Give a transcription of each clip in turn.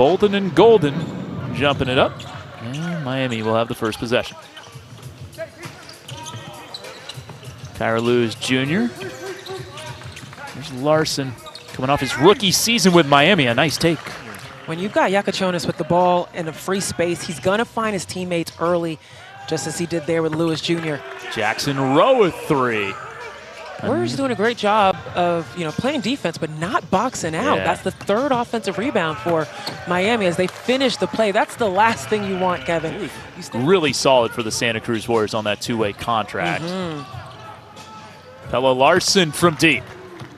Bolden and Golden jumping it up. And Miami will have the first possession. Kyra Lewis Jr. There's Larson coming off his rookie season with Miami. A nice take. When you've got Yakachonis with the ball in a free space, he's going to find his teammates early, just as he did there with Lewis Jr. Jackson Rowe with 3. Warriors doing a great job of playing defense, but not boxing out. Yeah. That's the 3rd offensive rebound for Miami as they finish the play. That's the last thing you want, Kevin. Really solid for the Santa Cruz Warriors on that 2-way contract. Pella Larson from deep.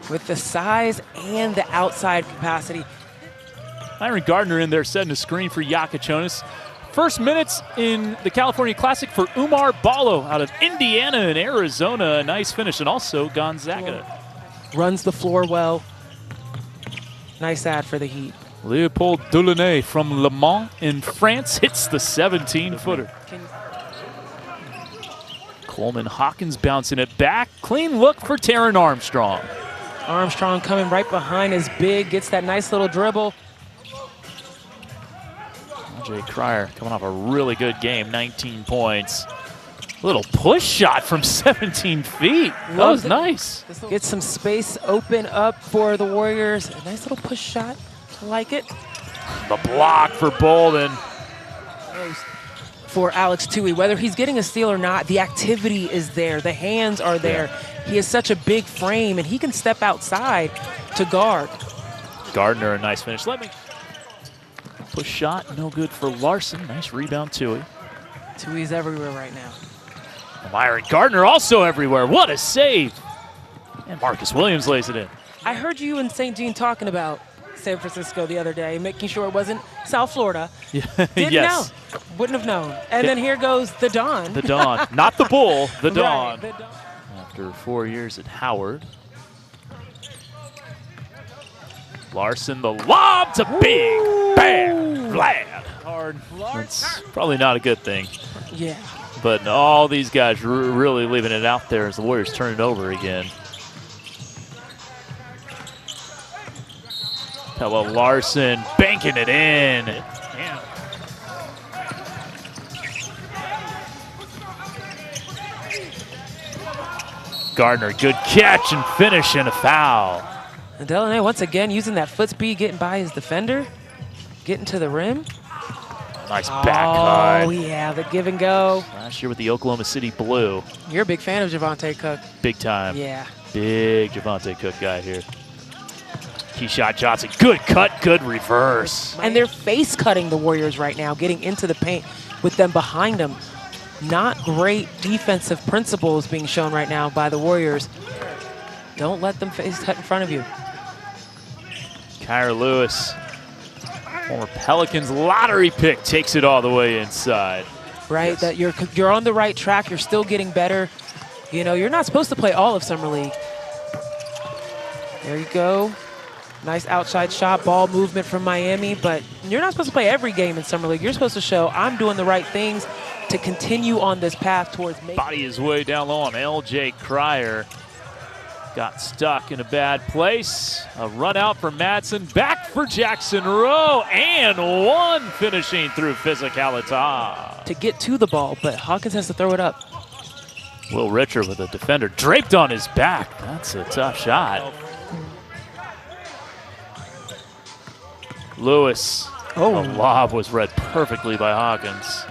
With the size and the outside capacity. Myron Gardner in there setting a screen for Yakachonis. First minutes in the California Classic for Umar Ballo out of Indiana and Arizona. A nice finish, and also Gonzaga. Runs the floor well. Nice ad for the Heat. Leopold Delaunay from Le Mans in France hits the 17-footer. Coleman Hawkins bouncing it back. Clean look for Taron Armstrong. Armstrong coming right behind his big, gets that nice little dribble. Jay Cryer coming off a really good game, 19 points. Little push shot from 17 feet. That was nice. Get some space open up for the Warriors. A nice little push shot. I like it. The block for Bolden. For Alex Tui, whether he's getting a steal or not, the activity is there. The hands are there. Yeah. He has such a big frame, and he can step outside to guard. Gardner, a nice finish. Push shot, no good for Larson. Nice rebound, Tui. Tui's everywhere right now. Myron Gardner also everywhere. What a save. And Marcus Williams lays it in. I heard you and St. Jean talking about San Francisco the other day, making sure it wasn't South Florida. Yeah. Didn't know. Wouldn't have known. And then here goes the Don. The Don. Not the Bull, the Don. Right, the Don. After 4 years at Howard. Larson, the lob to big, bam, Vlad. Hard. That's probably not a good thing. Yeah. But all these guys really leaving it out there as the Warriors turn it over again. Pella Larson banking it in. Damn. Gardner, good catch and finish and a foul. And Delaunay once again using that foot speed, getting by his defender, getting to the rim. Nice back cut. Oh, yeah, the give and go. Last year with the Oklahoma City Blue. You're a big fan of Javonte Cook. Big time. Yeah. Big Javonte Cook guy here. Keyshot Johnson, good cut, good reverse. And they're face cutting the Warriors right now, getting into the paint with them behind them. Not great defensive principles being shown right now by the Warriors. Don't let them face cut in front of you. Kyra Lewis, former Pelicans lottery pick, takes it all the way inside. Right, that you're on the right track. You're still getting better. You know, you're not supposed to play all of Summer League. There you go. Nice outside shot, ball movement from Miami, but you're not supposed to play every game in Summer League. You're supposed to show I'm doing the right things to continue on this path towards making. Body his way down low on L.J. Cryer. Got stuck in a bad place. A run out for Madsen. Back for Jackson Rowe. And one finishing through physicality. To get to the ball, but Hawkins has to throw it up. Will Richard with a defender draped on his back. That's a tough shot. Lewis. Oh. The lob was read perfectly by Hawkins.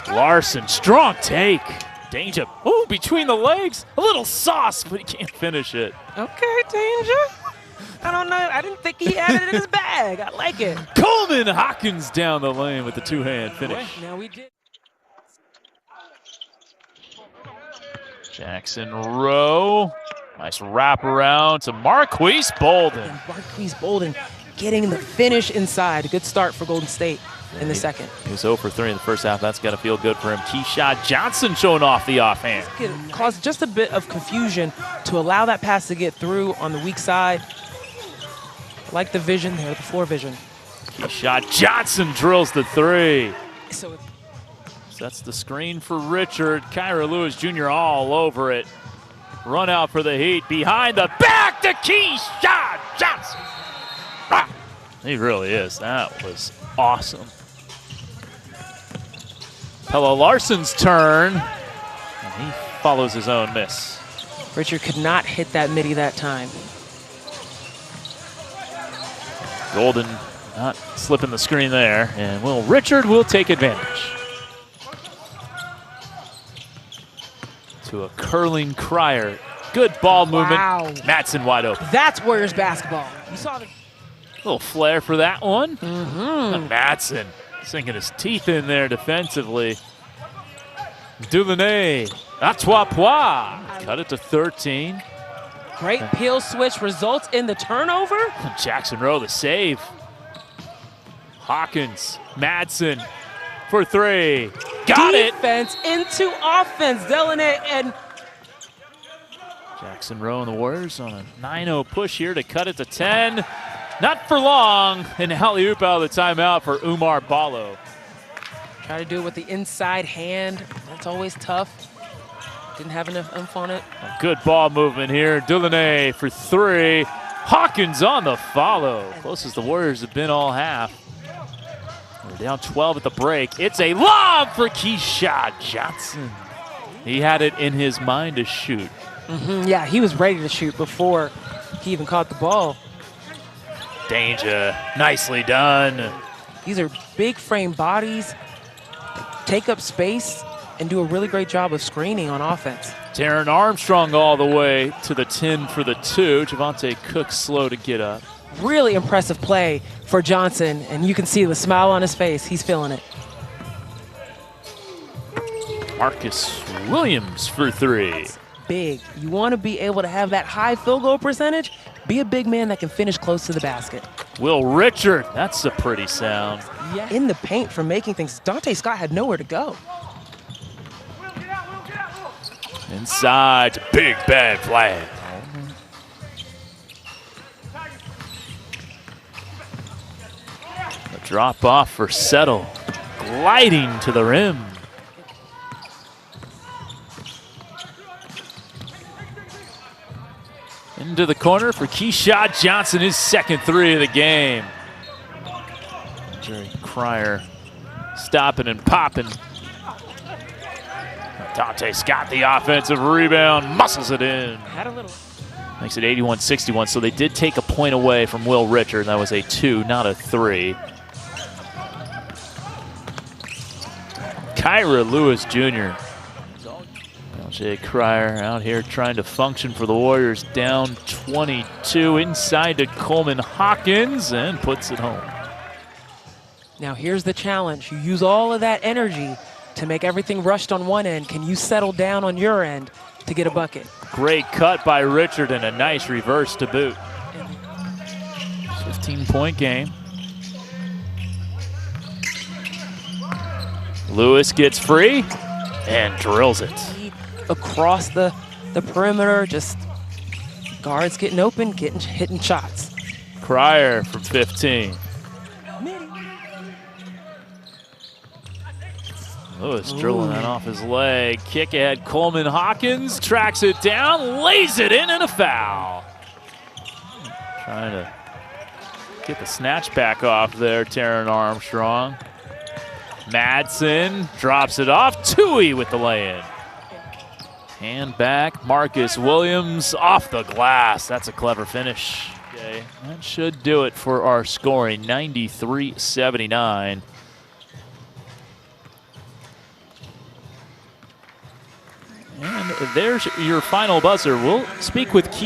Larson, strong take. Danger. Ooh, between the legs. A little sauce, but he can't finish it. Okay, Danger. I don't know. I didn't think he had it in his bag. I like it. Coleman Hawkins down the lane with the two-hand finish. Now we did. Jackson Rowe. Nice wraparound to Marquise Bolden. And Marquise Bolden getting the finish inside. A good start for Golden State in the second. He was 0 for 3 in the first half. That's got to feel good for him. Keyshot Johnson showing off the offhand. It caused just a bit of confusion to allow that pass to get through on the weak side. I like the vision there, the floor vision. Keyshot Johnson drills the three. So Sets the screen for Richard. Kyra Lewis Jr. all over it. Run out for the Heat. Behind the back to Keyshot Johnson. He really is. That was awesome. Pelle Larsson's turn, and he follows his own miss. Richard could not hit that midi that time. Golden not slipping the screen there, and Richard will take advantage. To a curling Cryer. Good ball movement. Wow. Madsen wide open. That's Warriors basketball. You saw the Little flair for that one. Madsen sinking his teeth in there defensively. Duvernay. Atois. Cut it to 13. great peel switch results in the turnover. Jackson Rowe the save. Hawkins, Madsen for three. Got it. Defense into offense. Delaney and Jackson Rowe and the Warriors on a 9-0 push here to cut it to 10. Not for long. An alley-oop out of the timeout for Umar Ballo. try to do it with the inside hand. That's always tough. Didn't have enough oomph on it. A good ball movement here. Duvernay for three. Hawkins on the follow. Closest the Warriors have been all half. We're down 12 at the break. It's a lob for Keyshawn Johnson. He had it in his mind to shoot. Yeah, he was ready to shoot before he even caught the ball. Danger. Nicely done. These are big frame bodies, take up space, and do a really great job of screening on offense. Darren Armstrong all the way to the 10 for the two. Javante Cook slow to get up. Really impressive play for Johnson, and you can see the smile on his face. He's feeling it. Marcus Williams for three. Big. You want to be able to have that high field goal percentage? Be a big man that can finish close to the basket. Will Richard, that's a pretty sound. Yeah. In the paint for making things. Dante Scott had nowhere to go. Inside, big bad flag. A drop off for Settle, gliding to the rim. Into the corner for Keyshawn Johnson, his second three of the game. Jerry Cryer stopping and popping. Dante Scott, the offensive rebound, muscles it in. Had a little. Makes it 81-61, so they did take a point away from Will Richard. That was a 2, not a 3. Kyra Lewis Jr. Jay Cryer out here trying to function for the Warriors, down 22, inside to Coleman Hawkins, and puts it home. Now here's the challenge. You use all of that energy to make everything rushed on one end. Can you settle down on your end to get a bucket? Great cut by Richard and a nice reverse to boot. 15-point game. Lewis gets free and drills it. Across the perimeter, just guards getting open, hitting shots. Cryer from 15. Lewis drilling that off his leg. Kick ahead, Coleman Hawkins tracks it down, lays it in, and a foul. Trying to get the snatch back off there, Darren Armstrong. Madsen drops it off. Tui with the lay-in. Hand back, Marcus Williams off the glass. That's a clever finish. Okay, that should do it for our scoring, 93-79. And there's your final buzzer. We'll speak with Key.